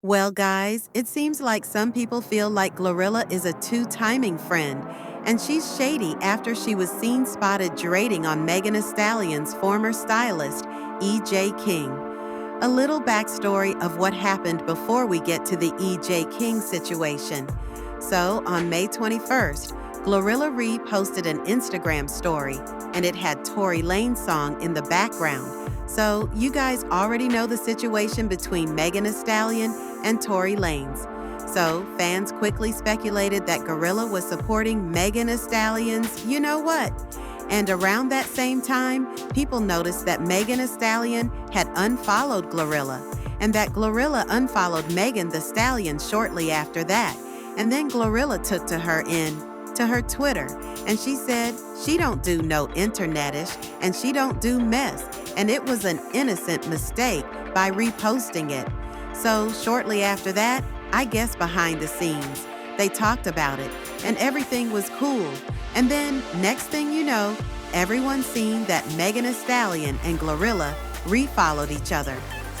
Well, guys, it seems like some people feel like GloRilla is a two-timing friend, and she's shady after she was seen spotted drating on Megan Thee Stallion's former stylist, E.J. King. A little backstory of what happened before we get to the E.J. King situation. So, on May 21st, GloRilla reposted an Instagram story, and it had Tory Lanez's song in the background. So, you guys already know the situation between Megan Thee Stallion and Tory Lanez. So, fans quickly speculated that GloRilla was supporting Megan Thee Stallion's you know what. And around that same time, people noticed that Megan Thee Stallion had unfollowed GloRilla, and that GloRilla unfollowed Megan Thee Stallion shortly after that. And then GloRilla took to her Twitter, and she said she don't do no internetish and she don't do mess, and it was an innocent mistake by reposting it. So shortly after that, I guess behind the scenes, they talked about it and everything was cool. And then next thing you know, everyone's seen that Megan Thee Stallion and GloRilla refollowed each other.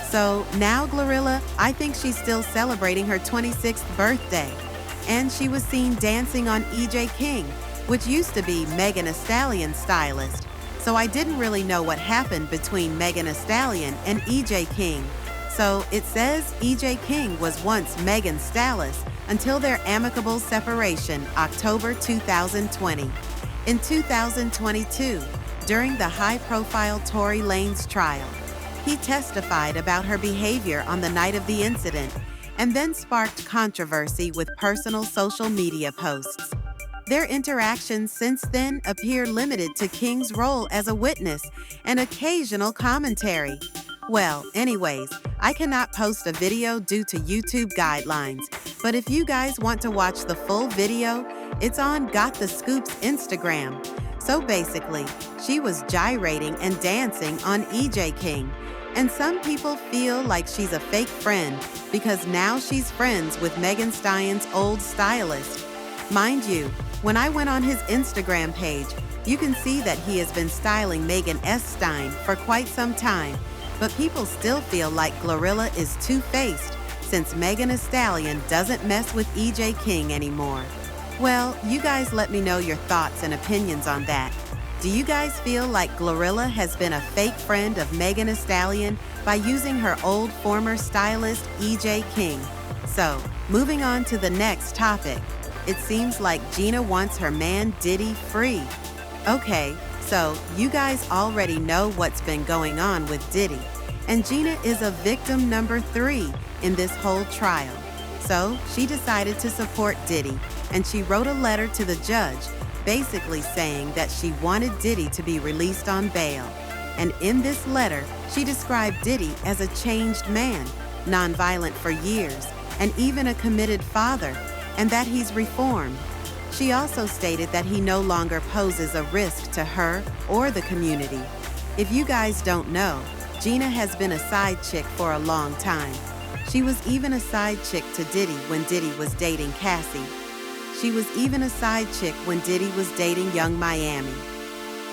So now GloRilla, I think she's still celebrating her 26th birthday. And she was seen dancing on E.J. King, which used to be Megan Thee Stallion's stylist. So I didn't really know what happened between Megan Thee Stallion and E.J. King. So it says E.J. King was once Megan's stylist until their amicable separation, October 2020. In 2022, during the high-profile Tory Lanez trial, he testified about her behavior on the night of the incident and then sparked controversy with personal social media posts. Their interactions since then appear limited to King's role as a witness and occasional commentary. Well, anyways, I cannot post a video due to YouTube guidelines, but if you guys want to watch the full video, it's on Got the Scoop's Instagram. So basically, she was gyrating and dancing on E.J. King. And some people feel like she's a fake friend because now she's friends with Megan Thee Stallion's old stylist. Mind you, when I went on his Instagram page, you can see that he has been styling Megan Thee Stallion for quite some time, but people still feel like GloRilla is two-faced since Megan Thee Stallion doesn't mess with E.J. King anymore. Well, you guys let me know your thoughts and opinions on that. Do you guys feel like GloRilla has been a fake friend of Megan Thee Stallion by using her old former stylist E.J. King? So, moving on to the next topic. It seems like Gina wants her man Diddy free. Okay, so you guys already know what's been going on with Diddy, and Gina is a victim number 3 in this whole trial. So, she decided to support Diddy, and she wrote a letter to the judge basically saying that she wanted Diddy to be released on bail. And in this letter, she described Diddy as a changed man, nonviolent for years, and even a committed father, and that he's reformed. She also stated that he no longer poses a risk to her or the community. If you guys don't know, Gina has been a side chick for a long time. She was even a side chick to Diddy when Diddy was dating Cassie. She was even a side chick when Diddy was dating Young Miami.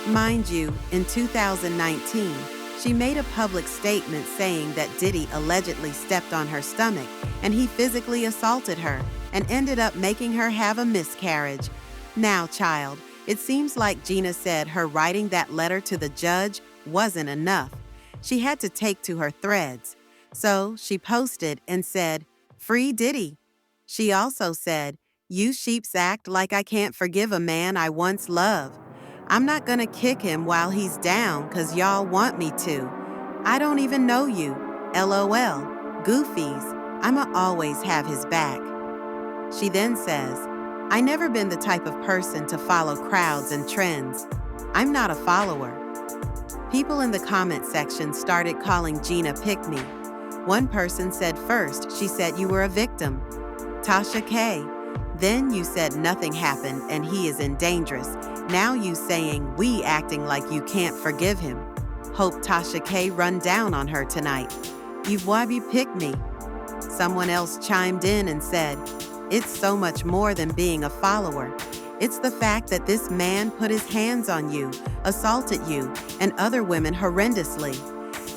Mind you, in 2019, she made a public statement saying that Diddy allegedly stepped on her stomach and he physically assaulted her and ended up making her have a miscarriage. Now, child, it seems like Gina said her writing that letter to the judge wasn't enough. She had to take to her threads. So she posted and said, "Free Diddy." She also said, "You sheeps act like I can't forgive a man I once loved. I'm not gonna kick him while he's down 'cause y'all want me to. I don't even know you. LOL. Goofies. I'ma always have his back." She then says, "I never been the type of person to follow crowds and trends. I'm not a follower." People in the comment section started calling Gina pick-me. One person said first she said you were a victim. Tasha K. Then you said nothing happened and he is in dangerous. Now you saying we acting like you can't forgive him. Hope Tasha K run down on her tonight. You wabby pick me. Someone else chimed in and said, "It's so much more than being a follower. It's the fact that this man put his hands on you, assaulted you, and other women horrendously.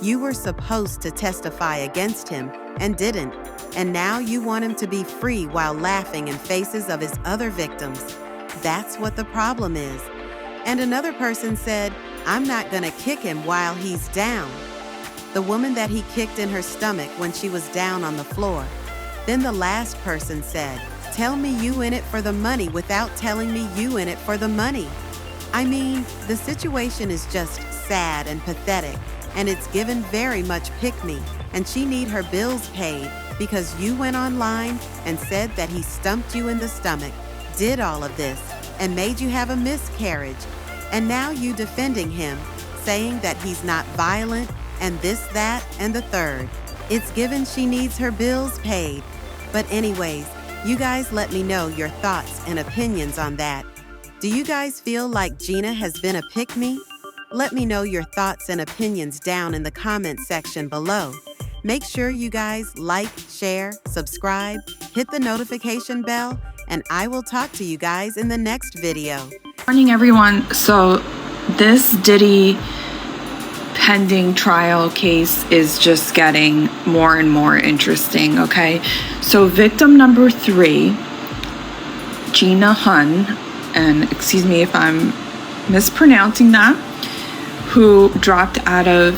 You were supposed to testify against him and didn't. and now you want him to be free while laughing in faces of his other victims. That's what the problem is. And another person said, I'm not gonna kick him while he's down. The woman that he kicked in her stomach when she was down on the floor. Then the last person said, tell me you in it for the money without telling me you in it for the money. I mean, the situation is just sad and pathetic, and it's given very much pick-me, and she need her bills paid because you went online and said that he stumped you in the stomach, did all of this, and made you have a miscarriage. And now you defending him, saying that he's not violent, and this, that, and the third. It's given she needs her bills paid. But anyways, you guys let me know your thoughts and opinions on that. Do you guys feel like Gina has been a pick-me? Let me know your thoughts and opinions down in the comment section below. Make sure you guys like, share, subscribe, hit the notification bell, and I will talk to you guys in the next video. Morning, everyone. So this Diddy pending trial case is just getting more and more interesting, okay? So victim number 3, Gina Hun, and excuse me if I'm mispronouncing that, who dropped out of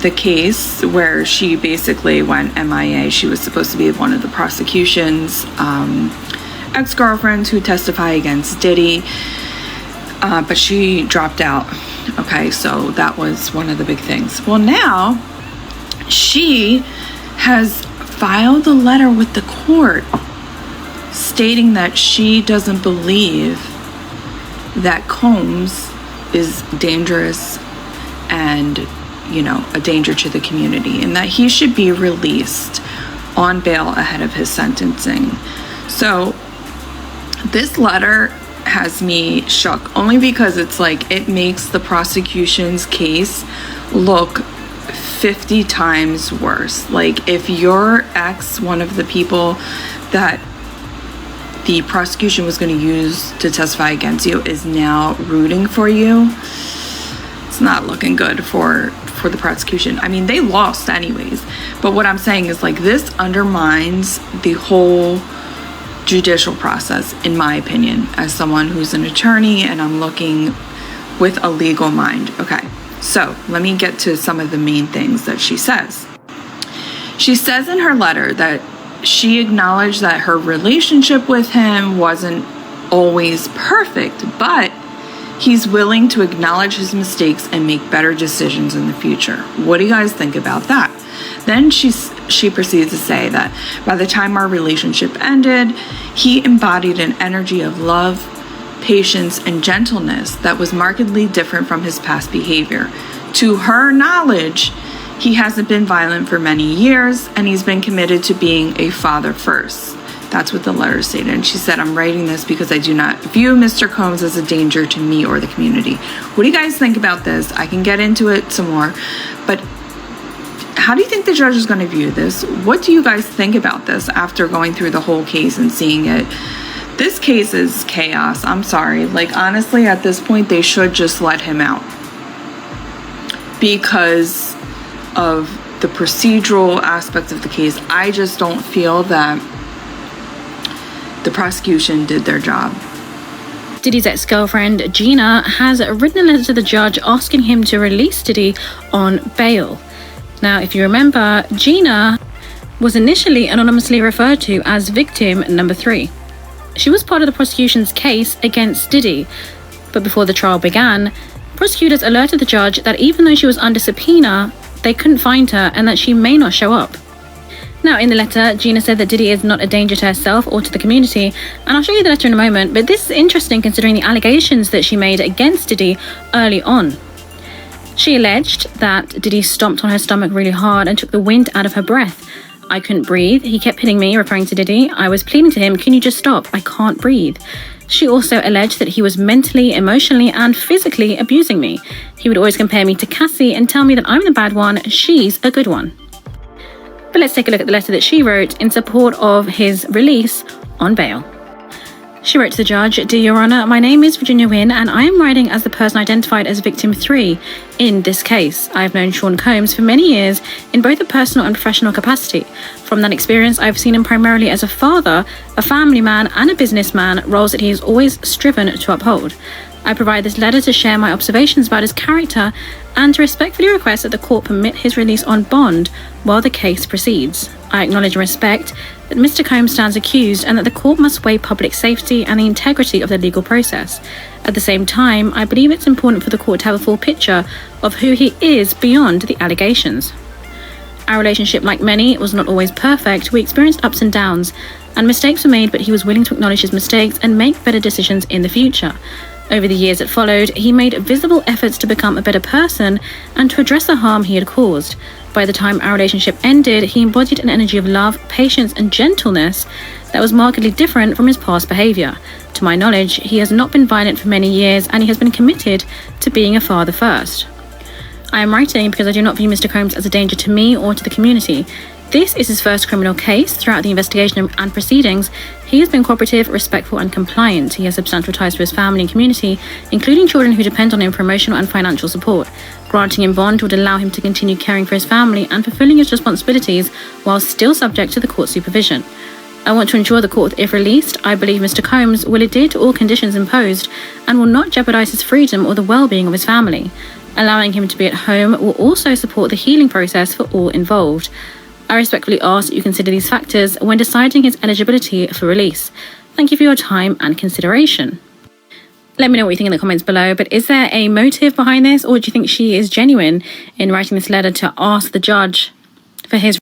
the case where she basically went MIA. She was supposed to be one of the prosecution's ex-girlfriends who testify against Diddy, but she dropped out. Okay, so that was one of the big things. Well, now she has filed a letter with the court stating that she doesn't believe that Combs is dangerous and, you know, a danger to the community, and that he should be released on bail ahead of his sentencing. So this letter has me shook, only because it's like it makes the prosecution's case look 50 times worse. Like, if your ex, one of the people that the prosecution was going to use to testify against you, is now rooting for you, it's not looking good for the prosecution. I mean, they lost anyways, but what I'm saying is, like, this undermines the whole judicial process, in my opinion, as someone who's an attorney and I'm looking with a legal mind. Okay, so let me get to some of the main things that she says. She says in her letter that she acknowledged that her relationship with him wasn't always perfect, but he's willing to acknowledge his mistakes and make better decisions in the future. What do you guys think about that? Then she proceeds to say that by the time our relationship ended, he embodied an energy of love, patience, and gentleness that was markedly different from his past behavior. To her knowledge, he hasn't been violent for many years, and he's been committed to being a father first. That's what the letter stated. And she said, I'm writing this because I do not view Mr. Combs as a danger to me or the community. What do you guys think about this? I can get into it some more, but how do you think the judge is going to view this? What do you guys think about this after going through the whole case and seeing it? This case is chaos. I'm sorry. Like, honestly, at this point, they should just let him out because of the procedural aspects of the case. I just don't feel that the prosecution did their job. Diddy's ex-girlfriend, Gina, has written a letter to the judge asking him to release Diddy on bail. Now, if you remember, Gina was initially anonymously referred to as victim number 3. She was part of the prosecution's case against Diddy, but before the trial began, prosecutors alerted the judge that even though she was under subpoena, they couldn't find her and that she may not show up. Now, in the letter, Gina said that Diddy is not a danger to herself or to the community, and I'll show you the letter in a moment, but this is interesting considering the allegations that she made against Diddy early on. She alleged that Diddy stomped on her stomach really hard and took the wind out of her breath. I couldn't breathe. He kept hitting me, referring to Diddy. I was pleading to him, can you just stop? I can't breathe. She also alleged that he was mentally, emotionally, and physically abusing me. He would always compare me to Cassie and tell me that I'm the bad one, she's a good one. But let's take a look at the letter that she wrote in support of his release on bail. She wrote to the judge, "Dear Your Honour, my name is Virginia Wynn and I am writing as the person identified as victim 3 in this case. I have known Sean Combs for many years in both a personal and professional capacity. From that experience, I've seen him primarily as a father, a family man and a businessman, roles that he has always striven to uphold. I provide this letter to share my observations about his character and to respectfully request that the court permit his release on bond while the case proceeds. I acknowledge and respect that Mr. Combs stands accused and that the court must weigh public safety and the integrity of the legal process. At the same time, I believe it's important for the court to have a full picture of who he is beyond the allegations. Our relationship, like many, was not always perfect. We experienced ups and downs, and mistakes were made, but he was willing to acknowledge his mistakes and make better decisions in the future. Over the years that followed, he made visible efforts to become a better person and to address the harm he had caused. By the time our relationship ended, he embodied an energy of love, patience, and gentleness that was markedly different from his past behaviour. To my knowledge, he has not been violent for many years and he has been committed to being a father first. I am writing because I do not view Mr. Combs as a danger to me or to the community. This is his first criminal case. Throughout the investigation and proceedings, he has been cooperative, respectful, and compliant. He has substantial ties to his family and community, including children who depend on him for emotional and financial support. Granting him bond would allow him to continue caring for his family and fulfilling his responsibilities while still subject to the court supervision. I want to ensure the court that if released, I believe Mr. Combs will adhere to all conditions imposed and will not jeopardise his freedom or the well-being of his family. Allowing him to be at home will also support the healing process for all involved. I respectfully ask that you consider these factors when deciding his eligibility for release. Thank you for your time and consideration." Let me know what you think in the comments below, but is there a motive behind this, or do you think she is genuine in writing this letter to ask the judge for his